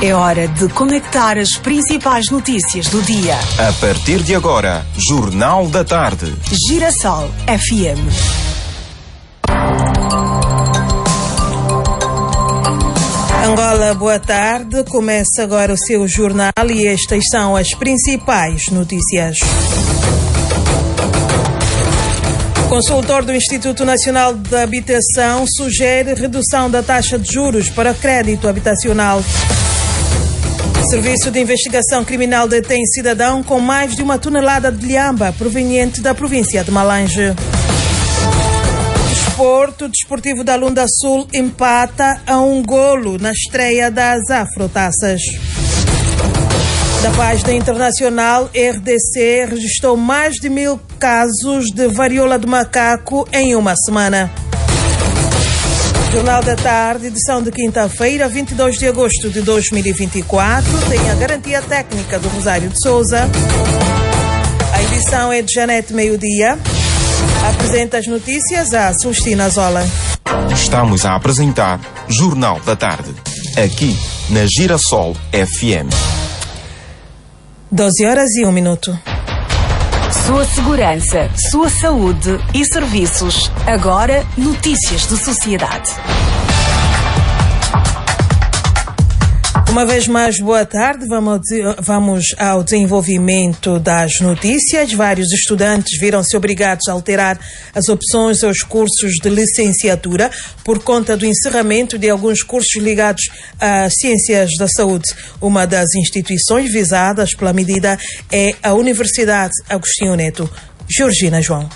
É hora de conectar as principais notícias do dia. A partir de agora, Jornal da Tarde. Girassol FM. Angola, boa tarde. Começa agora o seu jornal e estas são as principais notícias. O consultor do Instituto Nacional da Habitação sugere redução da taxa de juros para crédito habitacional. O Serviço de Investigação Criminal detém cidadão com mais de 1 tonelada de lhamba proveniente da província de Malange. O Desportivo da Lunda Sul empata a 1 golo na estreia das Afrotaças. Da página internacional, RDC registrou mais de 1.000 casos de varíola do macaco em uma semana. Jornal da Tarde, edição de quinta-feira, 22 de agosto de 2024, tem a garantia técnica do Rosário de Souza. A edição é de Janete Meio-Dia. Apresenta as notícias a Sustina Zola. Estamos a apresentar Jornal da Tarde, aqui na Girassol FM. 12h01. Sua segurança, sua saúde e serviços. Agora, notícias de sociedade. Uma vez mais, boa tarde. Vamos ao desenvolvimento das notícias. Vários estudantes viram-se obrigados a alterar as opções aos cursos de licenciatura por conta do encerramento de alguns cursos ligados às ciências da saúde. Uma das instituições visadas pela medida é a Universidade Agostinho Neto. Georgina João.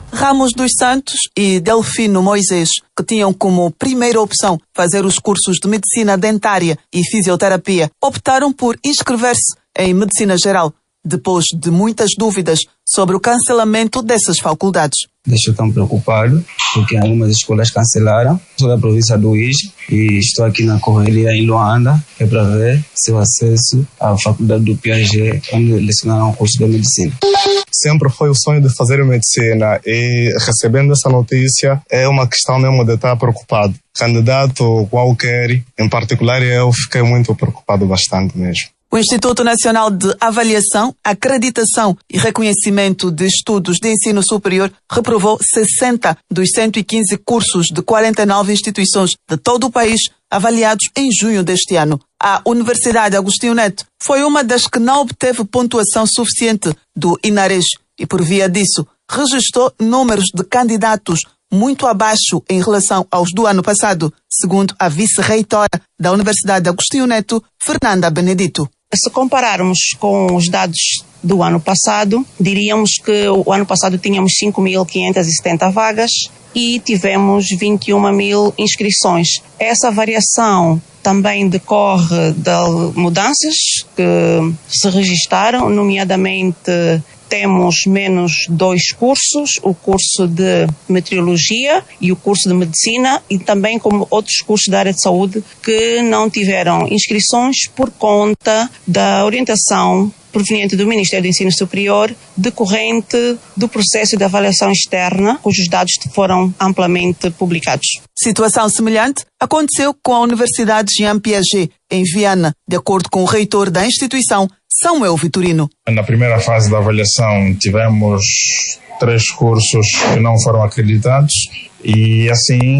Ramos dos Santos e Delfino Moisés, que tinham como primeira opção fazer os cursos de medicina dentária e fisioterapia, optaram por inscrever-se em medicina geral, depois de muitas dúvidas sobre o cancelamento dessas faculdades. Deixo tão preocupado, porque algumas escolas cancelaram. Sou da província do Uíge e estou aqui na correria em Luanda, é para ver se eu acesso à faculdade do Piaget, onde lecionaram o curso de medicina. Sempre foi o sonho de fazer medicina e recebendo essa notícia é uma questão mesmo de estar preocupado. Candidato qualquer, em particular eu fiquei muito preocupado bastante mesmo. O Instituto Nacional de Avaliação, Acreditação e Reconhecimento de Estudos de Ensino Superior reprovou 60 dos 115 cursos de 49 instituições de todo o país avaliados em junho deste ano. A Universidade Agostinho Neto foi uma das que não obteve pontuação suficiente do INARES e, por via disso, registrou números de candidatos muito abaixo em relação aos do ano passado, segundo a vice-reitora da Universidade Agostinho Neto, Fernanda Benedito. Se compararmos com os dados do ano passado, diríamos que o ano passado tínhamos 5.570 vagas e tivemos 21.000 inscrições. Essa variação também decorre de mudanças que se registaram, nomeadamente temos menos 2 cursos, o curso de meteorologia e o curso de medicina, e também como outros cursos da área de saúde que não tiveram inscrições por conta da orientação proveniente do Ministério do Ensino Superior, decorrente do processo de avaliação externa, cujos dados foram amplamente publicados. Situação semelhante aconteceu com a Universidade Jean Piaget, em Viana, de acordo com o reitor da instituição, Samuel Vitorino. Na primeira fase da avaliação tivemos 3 cursos que não foram acreditados e assim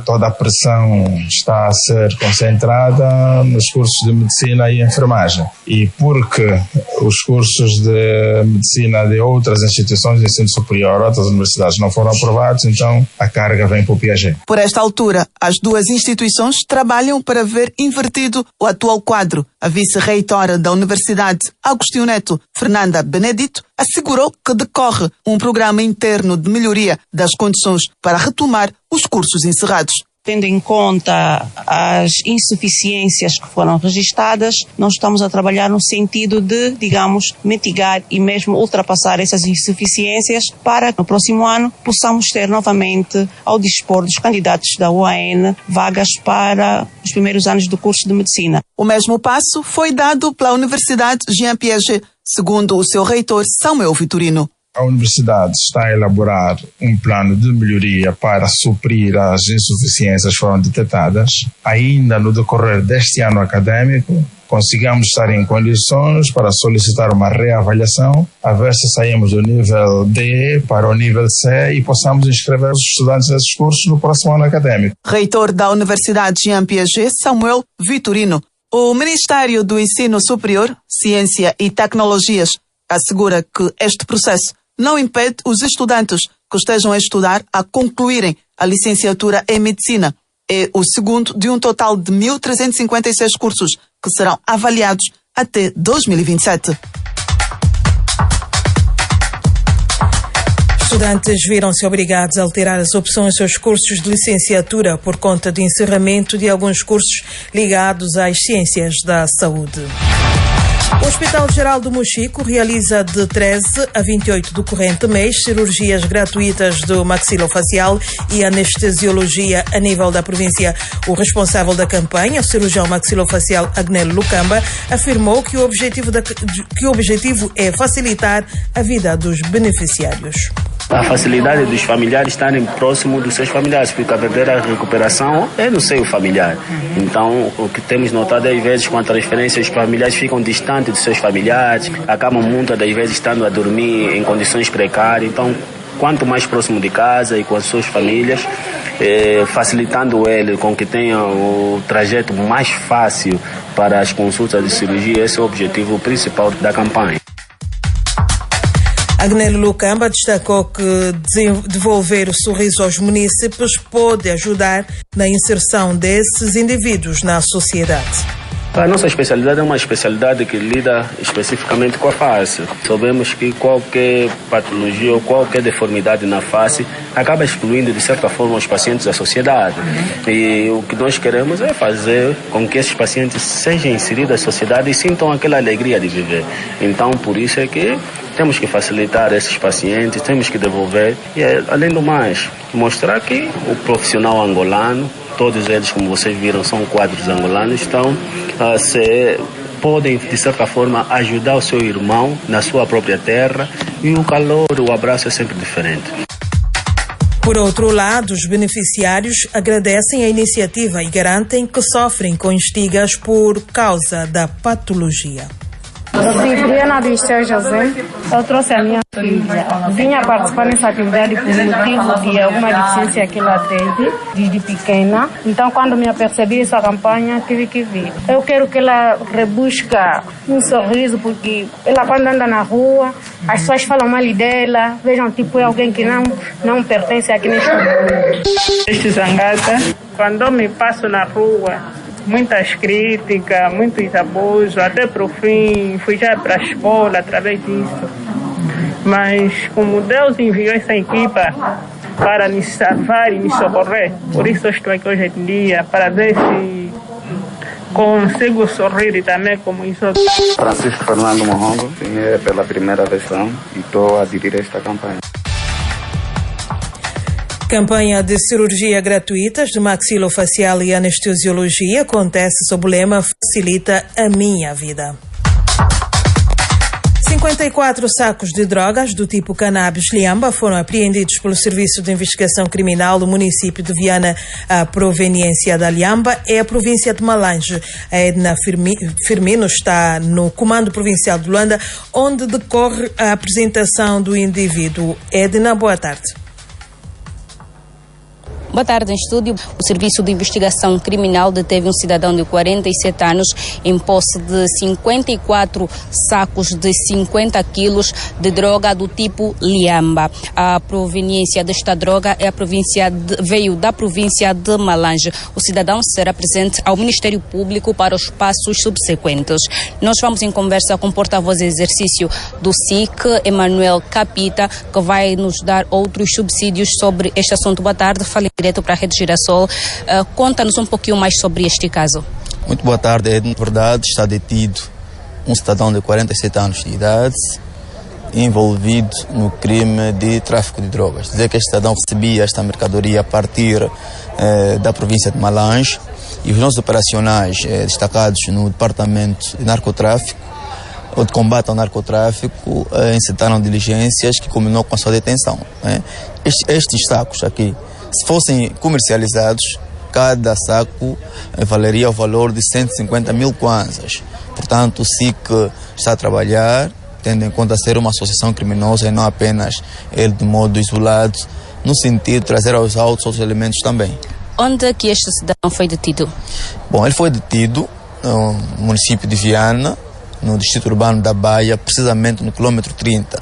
toda a pressão está a ser concentrada nos cursos de medicina e enfermagem. E porque os cursos de medicina de outras instituições de ensino superior, outras universidades não foram aprovados, então a carga vem para o Piaget. Por esta altura, as duas instituições trabalham para ver invertido o atual quadro. A vice-reitora da Universidade Agostinho Neto, Fernanda Benedito, assegurou que decorre um programa interno de melhoria das condições para retomar os cursos encerrados. Tendo em conta as insuficiências que foram registadas, nós estamos a trabalhar no sentido de, digamos, mitigar e mesmo ultrapassar essas insuficiências para que no próximo ano possamos ter novamente, ao dispor dos candidatos da UAN, vagas para os primeiros anos do curso de medicina. O mesmo passo foi dado pela Universidade Jean Piaget, segundo o seu reitor Samuel Vitorino. A universidade está a elaborar um plano de melhoria para suprir as insuficiências que foram detectadas. Ainda no decorrer deste ano académico, consigamos estar em condições para solicitar uma reavaliação, a ver se saímos do nível D para o nível C e possamos inscrever os estudantes nesses cursos no próximo ano académico. Reitor da Universidade Jean Piaget, Samuel Vitorino. O Ministério do Ensino Superior, Ciência e Tecnologias assegura que este processo não impede os estudantes que estejam a estudar a concluírem a licenciatura em Medicina. É o segundo de um total de 1.356 cursos que serão avaliados até 2027. Estudantes viram-se obrigados a alterar as opções dos seus cursos de licenciatura por conta do encerramento de alguns cursos ligados às ciências da saúde. O Hospital Geral do Mochico realiza de 13 a 28 do corrente mês cirurgias gratuitas do maxilofacial e anestesiologia a nível da província. O responsável da campanha, o cirurgião maxilofacial Agnello Lucamba, afirmou que o objetivo é facilitar a vida dos beneficiários. A facilidade dos familiares estarem próximos dos seus familiares, porque a verdadeira recuperação é no seio familiar. Então, o que temos notado é, às vezes, com a transferência, os familiares ficam distantes dos seus familiares, acabam muitas das vezes estando a dormir em condições precárias. Então, quanto mais próximo de casa e com as suas famílias, facilitando ele com que tenha o trajeto mais fácil para as consultas de cirurgia, esse é o objetivo principal da campanha. Agnello Lucamba destacou que devolver o sorriso aos munícipes pode ajudar na inserção desses indivíduos na sociedade. A nossa especialidade é uma especialidade que lida especificamente com a face. Sabemos que qualquer patologia ou qualquer deformidade na face acaba excluindo, de certa forma, os pacientes da sociedade. E o que nós queremos é fazer com que esses pacientes sejam inseridos na sociedade e sintam aquela alegria de viver. Então, por isso é que temos que facilitar esses pacientes, temos que devolver e, além do mais, mostrar que o profissional angolano, todos eles, como vocês viram, são quadros angolanos, então podem, de certa forma, ajudar o seu irmão na sua própria terra e o calor, o abraço é sempre diferente. Por outro lado, os beneficiários agradecem a iniciativa e garantem que sofrem com estigas por causa da patologia. Eu sou Briana do Esteu José. Eu trouxe a minha filha. Vinha participar nessa atividade por motivo de alguma deficiência que ela teve, desde pequena. Então, quando me apercebi essa campanha, tive que vir. Eu quero que ela rebusque um sorriso, porque ela, quando anda na rua, as pessoas falam mal dela, vejam, tipo, é alguém que não pertence aqui neste mundo. Este Zangata, quando eu me passo na rua, muitas críticas, muitos abusos, até para o fim, fui já para a escola através disso. Mas como Deus enviou essa equipa para me salvar e me socorrer, por isso eu estou aqui hoje em dia, para ver se consigo sorrir e também como isso. Francisco Fernando Mohongo, é pela primeira versão e estou a dirigir esta campanha. Campanha de cirurgia gratuitas de maxilofacial e anestesiologia acontece sob o lema Facilita a Minha Vida. 54 sacos de drogas do tipo cannabis liamba foram apreendidos pelo Serviço de Investigação Criminal do município de Viana. A proveniência da liamba é a província de Malange. A Edna Firmino está no Comando Provincial de Luanda, onde decorre a apresentação do indivíduo. Edna, boa tarde. Boa tarde, em estúdio. O Serviço de Investigação Criminal deteve um cidadão de 47 anos em posse de 54 sacos de 50 quilos de droga do tipo liamba. A proveniência desta droga veio da província de Malange. O cidadão será presente ao Ministério Público para os passos subsequentes. Nós vamos em conversa com o porta-voz de exercício do SIC, Emanuel Capita, que vai nos dar outros subsídios sobre este assunto. Boa tarde, fale direto para a Rede Girassol. Conta-nos um pouquinho mais sobre este caso. Muito boa tarde, Edna. Na verdade, está detido um cidadão de 47 anos de idade envolvido no crime de tráfico de drogas. Dizer que este cidadão recebia esta mercadoria a partir da província de Malange e os nossos operacionais destacados no Departamento de Narcotráfico de combate ao narcotráfico incitaram diligências que culminou com a sua detenção. Né? Estes sacos aqui, se fossem comercializados, cada saco valeria o valor de 150 mil kwanzas. Portanto, o SIC está a trabalhar, tendo em conta ser uma associação criminosa e não apenas ele de modo isolado, no sentido de trazer aos autos outros elementos também. Onde é que este cidadão foi detido? Bom, ele foi detido no município de Viana, no distrito urbano da Baia, precisamente no quilômetro 30,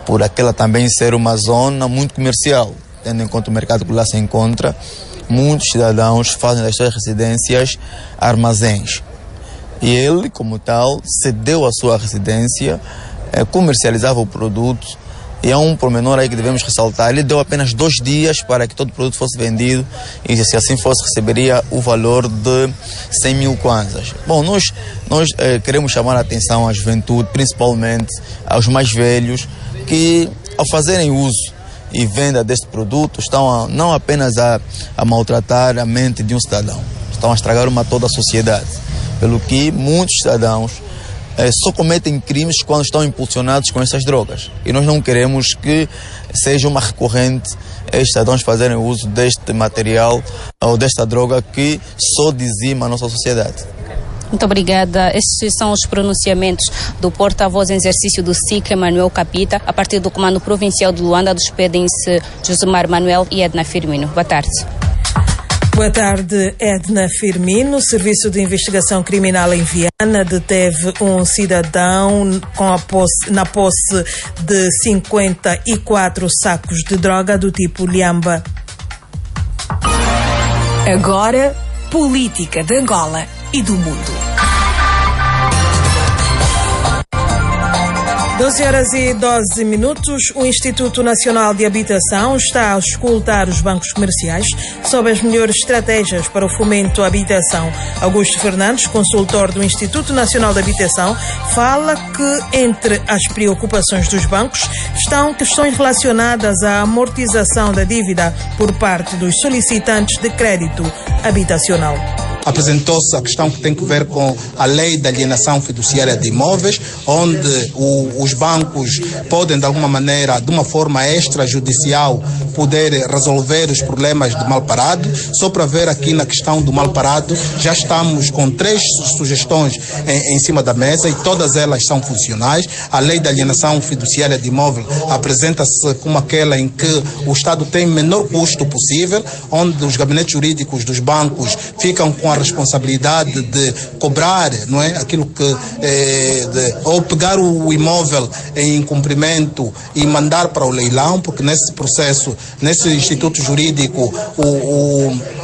por aquela também ser uma zona muito comercial, tendo em conta o mercado que lá se encontra. Muitos cidadãos fazem das suas residências armazéns. E ele, como tal, cedeu a sua residência, comercializava o produto. E há um pormenor aí que devemos ressaltar: ele deu apenas 2 dias para que todo o produto fosse vendido, e se assim fosse, receberia o valor de 100 mil kwanzas. Bom, nós queremos chamar a atenção à juventude, principalmente aos mais velhos, que ao fazerem uso e venda deste produto estão não apenas a maltratar a mente de um cidadão, estão a estragar toda a sociedade, pelo que muitos cidadãos só cometem crimes quando estão impulsionados com essas drogas. E nós não queremos que seja uma recorrente estes cidadãos fazerem uso deste material ou desta droga que só dizima a nossa sociedade. Muito obrigada. Estes são os pronunciamentos do porta-voz em exercício do SIC, Manuel Capita. A partir do Comando Provincial de Luanda, despedem-se Josemar Manuel e Edna Firmino. Boa tarde. Boa tarde, Edna Firmino. O Serviço de Investigação Criminal em Viana deteve um cidadão na posse de 54 sacos de droga do tipo Liamba. Agora, política de Angola e do mundo. 12h12. O Instituto Nacional de Habitação está a escutar os bancos comerciais sobre as melhores estratégias para o fomento à habitação. Augusto Fernandes, consultor do Instituto Nacional de Habitação, fala que entre as preocupações dos bancos estão questões relacionadas à amortização da dívida por parte dos solicitantes de crédito habitacional. Apresentou-se a questão que tem que ver com a lei da alienação fiduciária de imóveis, onde os bancos podem, de alguma maneira, de uma forma extrajudicial, poder resolver os problemas de mal parado. Só para ver aqui na questão do mal parado, já estamos com 3 sugestões em cima da mesa e todas elas são funcionais. A lei da alienação fiduciária de imóvel apresenta-se como aquela em que o Estado tem o menor custo possível, onde os gabinetes jurídicos dos bancos ficam com a responsabilidade de cobrar, não é, aquilo que ou pegar o imóvel em incumprimento e mandar para o leilão, porque nesse processo, nesse instituto jurídico,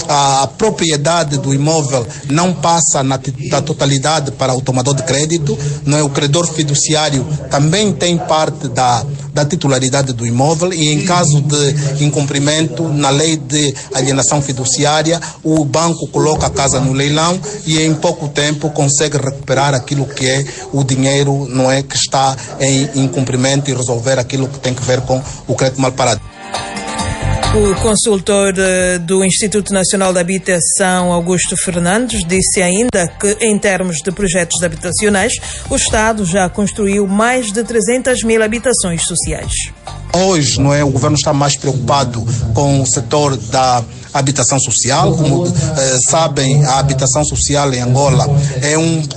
a propriedade do imóvel não passa na totalidade para o tomador de crédito, não é? O credor fiduciário também tem parte da titularidade do imóvel e, em caso de incumprimento na lei de alienação fiduciária, o banco coloca a casa no leilão e em pouco tempo consegue recuperar aquilo que é o dinheiro, não é, que está em incumprimento, e resolver aquilo que tem que ver com o crédito mal parado. O consultor do Instituto Nacional de Habitação, Augusto Fernandes, disse ainda que, em termos de projetos habitacionais, o Estado já construiu mais de 300 mil habitações sociais. Hoje, não é, o governo está mais preocupado com o setor da habitação social. Como sabem, a habitação social em Angola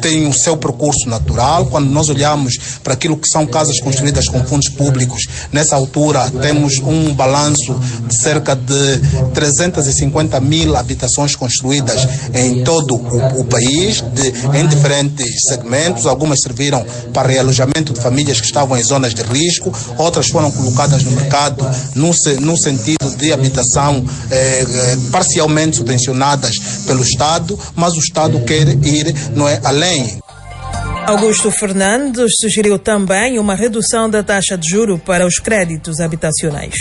tem o seu percurso natural. Quando nós olhamos para aquilo que são casas construídas com fundos públicos, nessa altura temos um balanço de cerca de 350 mil habitações construídas em todo o país, em diferentes segmentos. Algumas serviram para realojamento de famílias que estavam em zonas de risco, outras foram colocadas no mercado no sentido de habitação parcialmente subvencionadas pelo Estado, mas o Estado quer ir, não é, além. Augusto Fernandes sugeriu também uma redução da taxa de juro para os créditos habitacionais.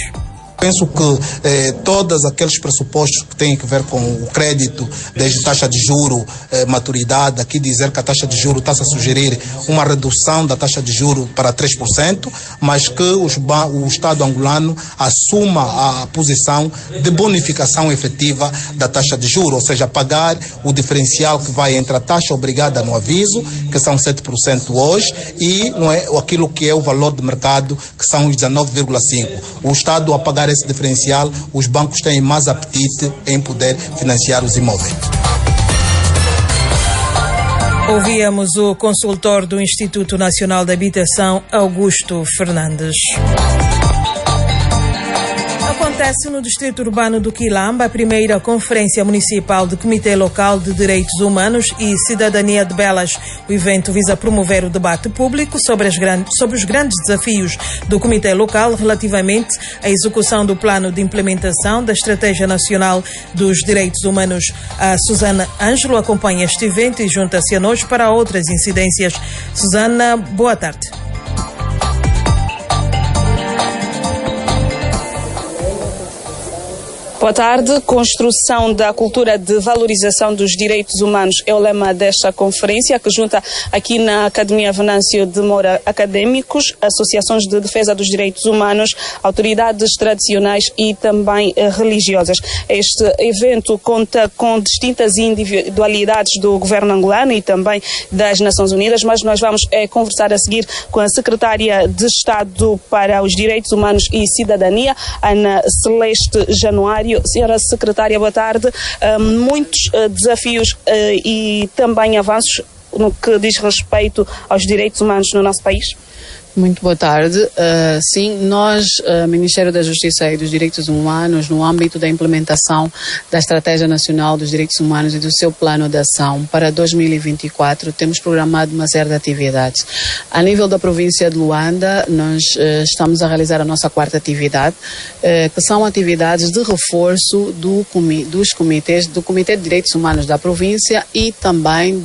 Penso que todos aqueles pressupostos que têm a ver com o crédito, desde taxa de juro, maturidade, aqui dizer que a taxa de juro está a sugerir uma redução da taxa de juro para 3%, mas que o Estado angolano assuma a posição de bonificação efetiva da taxa de juro, ou seja, pagar o diferencial que vai entre a taxa obrigada no aviso, que são 7% hoje, e não é, aquilo que é o valor de mercado, que são os 19,5%. O Estado, a pagar esse diferencial, os bancos têm mais apetite em poder financiar os imóveis. Ouvíamos o consultor do Instituto Nacional de Habitação, Augusto Fernandes. Acontece no Distrito Urbano do Quilamba a primeira Conferência Municipal do Comitê Local de Direitos Humanos e Cidadania de Belas. O evento visa promover o debate público sobre os grandes desafios do Comitê Local relativamente à execução do plano de implementação da Estratégia Nacional dos Direitos Humanos. A Susana Ângelo acompanha este evento e junta-se a nós para outras incidências. Susana, boa tarde. Boa tarde. Construção da cultura de valorização dos direitos humanos é o lema desta conferência, que junta aqui na Academia Venâncio de Moura académicos, associações de defesa dos direitos humanos, autoridades tradicionais e também religiosas. Este evento conta com distintas individualidades do governo angolano e também das Nações Unidas, mas nós vamos conversar a seguir com a secretária de Estado para os Direitos Humanos e Cidadania, Ana Celeste Januário. Senhora Secretária, boa tarde. Muitos desafios e também avanços no que diz respeito aos direitos humanos no nosso país? Muito boa tarde. Sim, nós, Ministério da Justiça e dos Direitos Humanos, no âmbito da implementação da Estratégia Nacional dos Direitos Humanos e do seu plano de ação para 2024, temos programado uma série de atividades. A nível da província de Luanda, nós estamos a realizar a nossa quarta atividade, que são atividades de reforço dos comitês, do Comitê de Direitos Humanos da província e também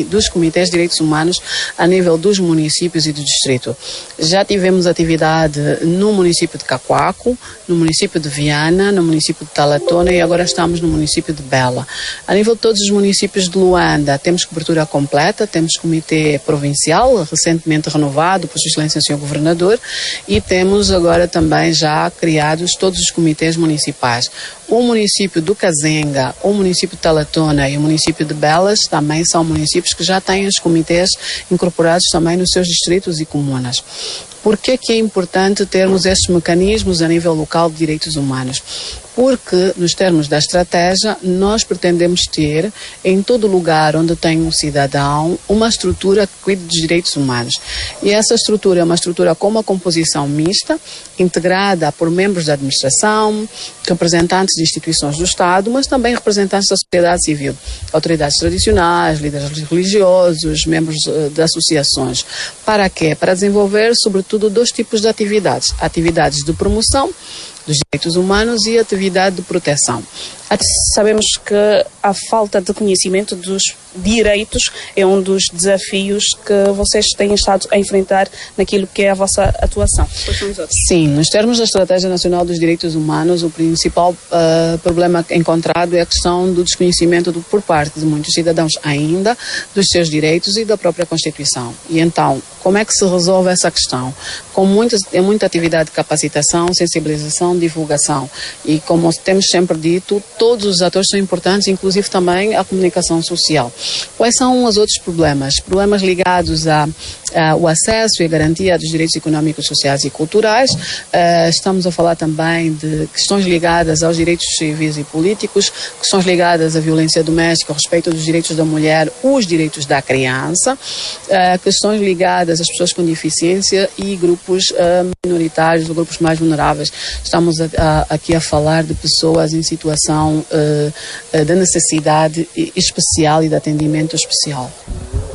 dos comitês de direitos humanos a nível dos municípios e do distrito. Já tivemos atividade no município de Cacoaco, no município de Viana, no município de Talatona e agora estamos no município de Bela. A nível de todos os municípios de Luanda, temos cobertura completa, temos comitê provincial, recentemente renovado por Sua Excelência Sr. Governador, e temos agora também já criados todos os comitês municipais. O município do Kazenga, o município de Talatona e o município de Belas também são municípios que já têm os comitês incorporados também nos seus distritos e comunas. Por que é importante termos estes mecanismos a nível local de direitos humanos? Porque, nos termos da estratégia, nós pretendemos ter, em todo lugar onde tem um cidadão, uma estrutura que cuide dos direitos humanos. E essa estrutura é uma estrutura com uma composição mista, integrada por membros da administração, representantes de instituições do Estado, mas também representantes da sociedade civil, autoridades tradicionais, líderes religiosos, membros de associações. Para quê? Para desenvolver, sobretudo, dois tipos de atividades. Atividades de promoção dos direitos humanos e atividade de proteção. Sabemos que a falta de conhecimento dos direitos é um dos desafios que vocês têm estado a enfrentar naquilo que é a vossa atuação. Sim, nos termos da Estratégia Nacional dos Direitos Humanos, o principal problema encontrado é a questão do desconhecimento por parte de muitos cidadãos ainda dos seus direitos e da própria Constituição. E então, como é que se resolve essa questão? Com muita atividade de capacitação, sensibilização, divulgação. E como temos sempre dito, todos os atores são importantes, inclusive também a comunicação social. Quais são os outros problemas? Problemas ligados ao acesso e a garantia dos direitos económicos, sociais e culturais. Estamos a falar também de questões ligadas aos direitos civis e políticos, questões ligadas à violência doméstica, ao respeito dos direitos da mulher, os direitos da criança, questões ligadas às pessoas com deficiência e grupos minoritários, grupos mais vulneráveis. Estamos aqui a falar de pessoas em situação de necessidade especial e de atendimento especial.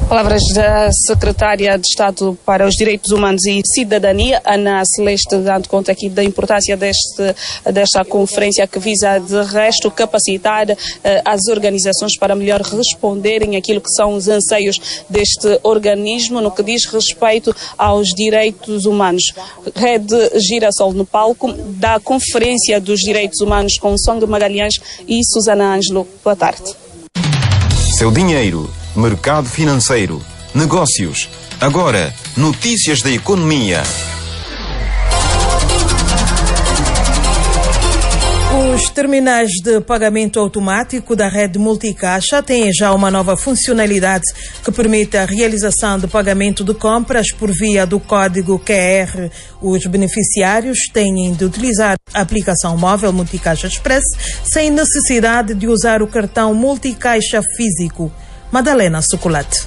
Palavras da Secretária de Estado para os Direitos Humanos e Cidadania, Ana Celeste, dando conta aqui da importância desta conferência que visa, de resto, capacitar as organizações para melhor responderem àquilo que são os anseios deste organismo no que diz respeito aos direitos humanos. Rede Girassol no palco da Conferência dos Direitos Humanos com Song Magalhães e Susana Ângelo. Boa tarde. Seu dinheiro, mercado financeiro, negócios. Agora, notícias da economia. Os terminais de pagamento automático da rede multicaixa têm já uma nova funcionalidade que permite a realização de pagamento de compras por via do código QR. Os beneficiários têm de utilizar a aplicação móvel Multicaixa Express sem necessidade de usar o cartão multicaixa físico. Madalena Socolate.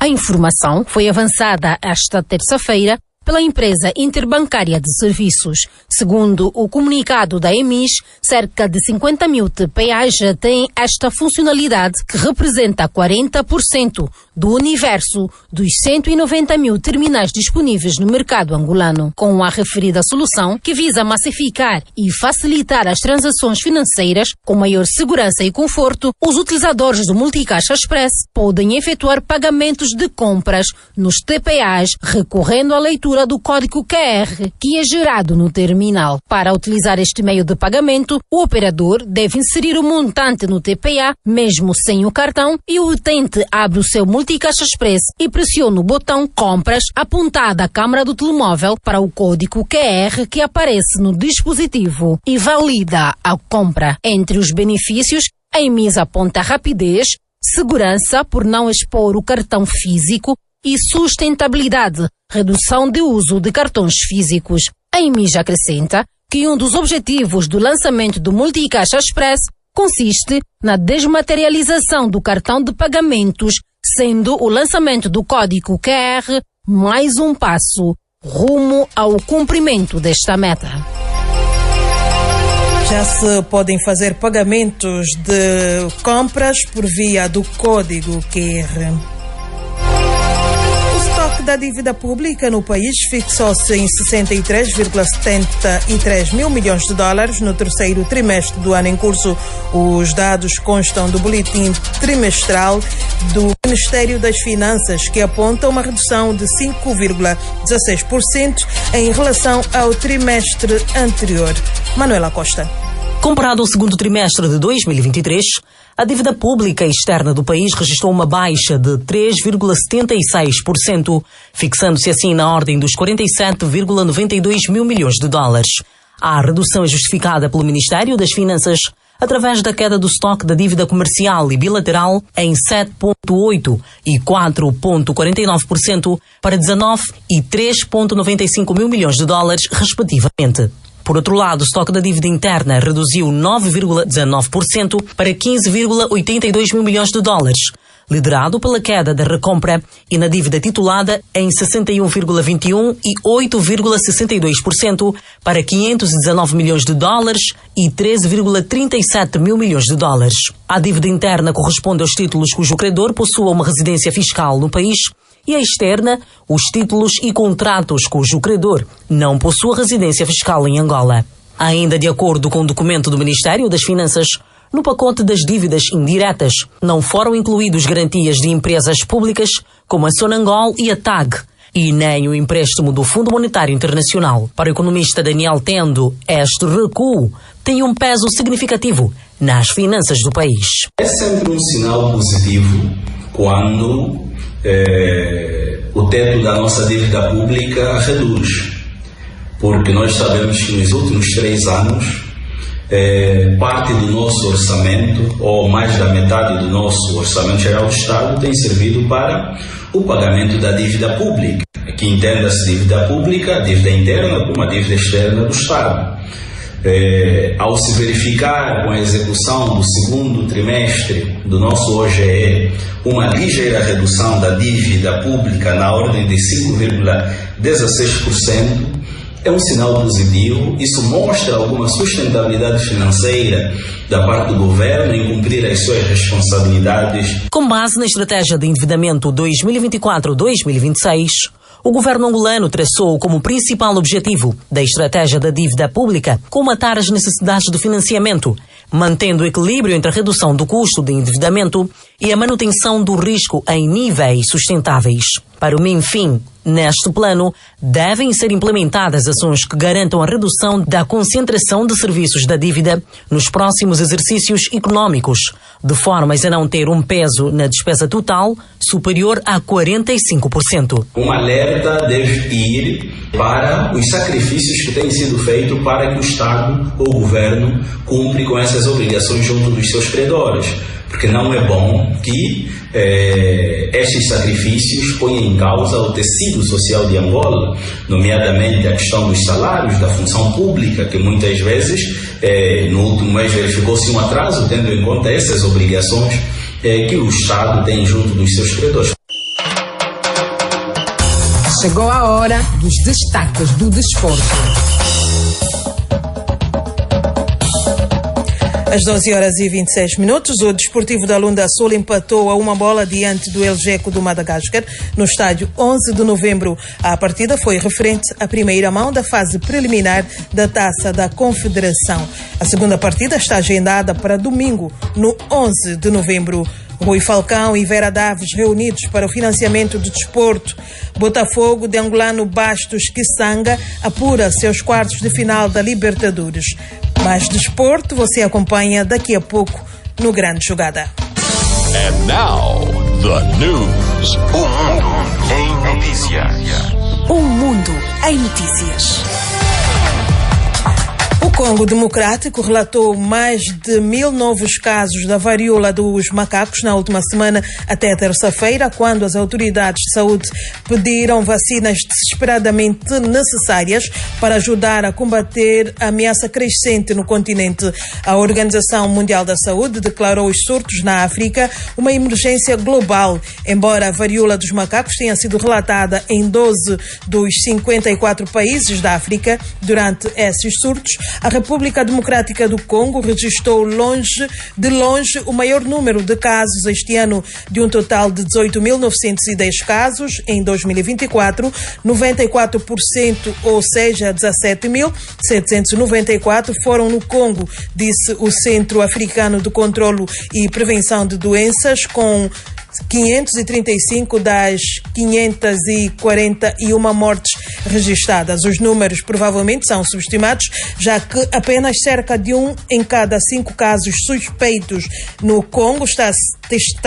A informação foi avançada esta terça-feira pela empresa interbancária de serviços. Segundo o comunicado da EMIS, cerca de 50 mil TPAs já têm esta funcionalidade, que representa 40% do universo dos 190 mil terminais disponíveis no mercado angolano. Com a referida solução, que visa massificar e facilitar as transações financeiras com maior segurança e conforto, os utilizadores do Multicaixa Express podem efetuar pagamentos de compras nos TPAs recorrendo à leitura do código QR que é gerado no terminal. Para utilizar este meio de pagamento, o operador deve inserir o montante no TPA, mesmo sem o cartão, e o utente abre o seu Multicaixa Express e pressiona o botão Compras apontado à câmara do telemóvel para o código QR que aparece no dispositivo e valida a compra. Entre os benefícios, a EMIS aponta rapidez, segurança por não expor o cartão físico e sustentabilidade, redução de uso de cartões físicos. A EMIS acrescenta que um dos objetivos do lançamento do Multicaixa Express consiste na desmaterialização do cartão de pagamentos, sendo o lançamento do código QR mais um passo rumo ao cumprimento desta meta. Já se podem fazer pagamentos de compras por via do código QR. Da dívida pública no país fixou-se em 63,73 mil milhões de dólares no terceiro trimestre do ano em curso. Os dados constam do boletim trimestral do Ministério das Finanças, que aponta uma redução de 5,16% em relação ao trimestre anterior. Manuela Costa. Comparado ao segundo trimestre de 2023, a dívida pública externa do país registrou uma baixa de 3,76%, fixando-se assim na ordem dos 47,92 mil milhões de dólares. A redução é justificada pelo Ministério das Finanças através da queda do estoque da dívida comercial e bilateral em 7,8% e 4,49% para 19 e 3,95 mil milhões de dólares, respectivamente. Por outro lado, o estoque da dívida interna reduziu 9,19% para 15,82 mil milhões de dólares, liderado pela queda da recompra, e na dívida titulada em 61,21% e 8,62% para 519 milhões de dólares e 13,37 mil milhões de dólares. A dívida interna corresponde aos títulos cujo credor possua uma residência fiscal no país, e a externa, os títulos e contratos cujo credor não possua residência fiscal em Angola. Ainda de acordo com o documento do Ministério das Finanças, no pacote das dívidas indiretas não foram incluídos garantias de empresas públicas como a Sonangol e a TAG, e nem o empréstimo do Fundo Monetário Internacional. Para o economista Daniel Tendo, este recuo tem um peso significativo nas finanças do país. É sempre um sinal positivo quando o teto da nossa dívida pública reduz, porque nós sabemos que nos últimos 3 anos parte do nosso orçamento, ou mais da metade do nosso orçamento geral do Estado, tem servido para o pagamento da dívida pública. Aqui entenda-se dívida pública, a dívida interna como a dívida externa do Estado. Ao se verificar com a execução do segundo trimestre do nosso OGE uma ligeira redução da dívida pública na ordem de 5,16%, é um sinal positivo. Isso mostra alguma sustentabilidade financeira da parte do governo em cumprir as suas responsabilidades. Com base na estratégia de endividamento 2024-2026, o governo angolano traçou como principal objetivo da estratégia da dívida pública comatar as necessidades de financiamento, mantendo o equilíbrio entre a redução do custo de endividamento e a manutenção do risco em níveis sustentáveis. Para o mesmo fim, neste plano, devem ser implementadas ações que garantam a redução da concentração de serviços da dívida nos próximos exercícios econômicos, de formas a não ter um peso na despesa total superior a 45%. Um alerta deve ir para os sacrifícios que têm sido feitos para que o Estado ou o governo cumpra com essas obrigações junto dos seus credores, porque não é bom que estes sacrifícios ponham em causa o tecido social de Angola, nomeadamente a questão dos salários da função pública, que muitas vezes no último mês verificou-se um atraso, tendo em conta essas obrigações que o Estado tem junto dos seus credores. Chegou a hora dos destaques do desporto. Às 12h26, o Desportivo da Lunda Sul empatou a uma bola diante do El Geco do Madagascar no estádio 11 de novembro. A partida foi referente à primeira mão da fase preliminar da Taça da Confederação. A segunda partida está agendada para domingo, no 11 de novembro. Rui Falcão e Vera Daves reunidos para o financiamento do desporto. Botafogo de angolano Bastos Kisanga apura seus quartos de final da Libertadores. Mais desporto você acompanha daqui a pouco no Grande Jogada. And now, the news. O mundo em notícias. Um mundo em notícias. O Congo Democrático relatou mais de 1.000 novos casos da varíola dos macacos na última semana até terça-feira, quando as autoridades de saúde pediram vacinas desesperadamente necessárias para ajudar a combater a ameaça crescente no continente. A Organização Mundial da Saúde declarou os surtos na África uma emergência global. Embora a varíola dos macacos tenha sido relatada em 12 dos 54 países da África, durante esses surtos, a República Democrática do Congo registrou de longe o maior número de casos este ano, de um total de 18.910 casos em 2024, 94%, ou seja, 17.794 foram no Congo, disse o Centro Africano de Controlo e Prevenção de Doenças, com 535 das 541 mortes registradas. Os números provavelmente são subestimados, já que apenas cerca de 1 em cada 5 casos suspeitos no Congo está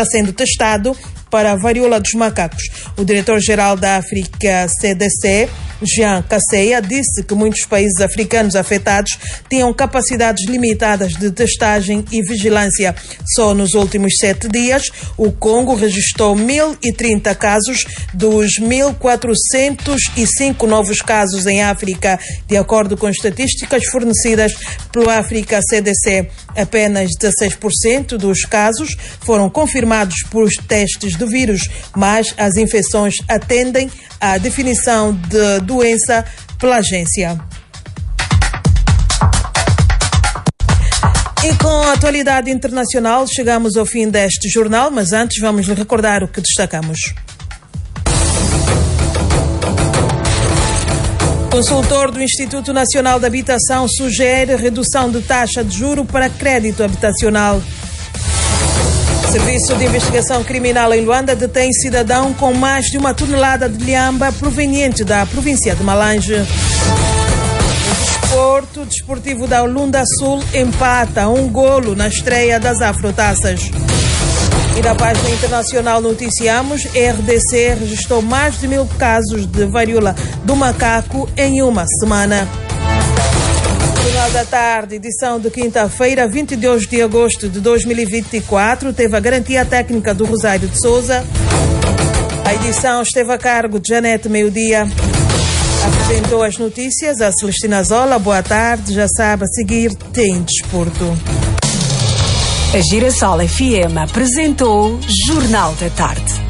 sendo testado para a varíola dos macacos. O diretor-geral da África CDC, Jean Kasseya, disse que muitos países africanos afetados tinham capacidades limitadas de testagem e vigilância. Só nos últimos 7 dias, o Congo registrou 1.030 casos dos 1.405 novos casos em África, de acordo com estatísticas fornecidas pelo África CDC. Apenas 16% dos casos foram confirmados por testes do vírus, mas as infecções atendem à definição de doença pela agência. E com a atualidade internacional, chegamos ao fim deste jornal, mas antes vamos lhe recordar o que destacamos. Consultor do Instituto Nacional de Habitação sugere redução de taxa de juro para crédito habitacional. Serviço de Investigação Criminal em Luanda detém cidadão com mais de 1 tonelada de lhamba proveniente da província de Malange. O Desportivo da Lunda Sul empata 1 golo na estreia das Afrotaças. E da página internacional noticiamos, RDC registrou mais de 1.000 casos de varíola do macaco em uma semana. Jornal da Tarde, edição de quinta-feira, 22 de agosto de 2024, teve a garantia técnica do Rosário de Souza. A edição esteve a cargo de Janete Meio-Dia. Apresentou as notícias a Celestina Zola. Boa tarde, já sabe, a seguir tem desporto. A Girassol FM apresentou Jornal da Tarde.